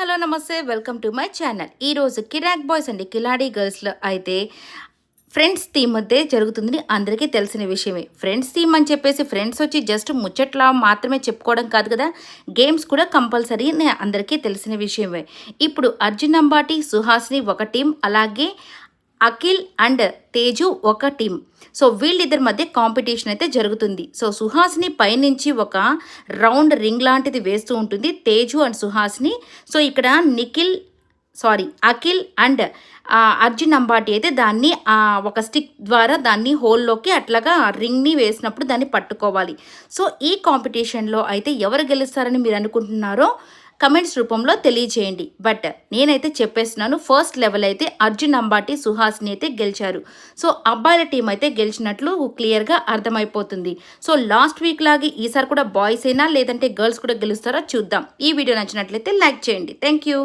Hello నమస్తే welcome to my channel. ఈరోజు కిరాక్ boys అండి కిలాడీ గర్ల్స్లో అయితే ఫ్రెండ్స్ థీమ్ అయితే జరుగుతుందని అందరికీ తెలిసిన విషయమే. ఫ్రెండ్స్ థీమ్ అని చెప్పేసి ఫ్రెండ్స్ వచ్చి జస్ట్ ముచ్చట్లా మాత్రమే చెప్పుకోవడం కాదు కదా, గేమ్స్ కూడా కంపల్సరీ అందరికీ తెలిసిన విషయమే. ఇప్పుడు అర్జున్ అంబాటి సుహాసిని ఒక టీం, అలాగే అఖిల్ అండ్ తేజు ఒక టీం. సో వీళ్ళిద్దరి మధ్య కాంపిటీషన్ అయితే జరుగుతుంది. సో సుహాసిని పైనుంచి ఒక రౌండ్ రింగ్ లాంటిది వేస్తూ ఉంటుంది తేజు అండ్ సుహాసిని. సో ఇక్కడ అఖిల్ అండ్ అర్జున్ అంబాటి అయితే దాన్ని ఒక స్టిక్ ద్వారా దాన్ని హోల్లోకి అట్లాగా రింగ్ని వేసినప్పుడు దాన్ని పట్టుకోవాలి. సో ఈ కాంపిటీషన్లో అయితే ఎవరు గెలుస్తారని మీరు అనుకుంటున్నారో కమెంట్స్ రూపంలో తెలియజేయండి. బట్ నేనైతే చెప్పేస్తున్నాను, ఫస్ట్ లెవెల్ అయితే అర్జున్ అంబాటి సుహాసిని అయితే గెలిచారు. సో అబ్బాయిల టీం అయితే గెలిచినట్లు క్లియర్గా అర్థమైపోతుంది. సో లాస్ట్ వీక్ లాగే ఈసారి కూడా బాయ్స్ అయినా లేదంటే గర్ల్స్ కూడా గెలుస్తారో చూద్దాం. ఈ వీడియో నచ్చినట్లయితే లైక్ చేయండి. Thank you.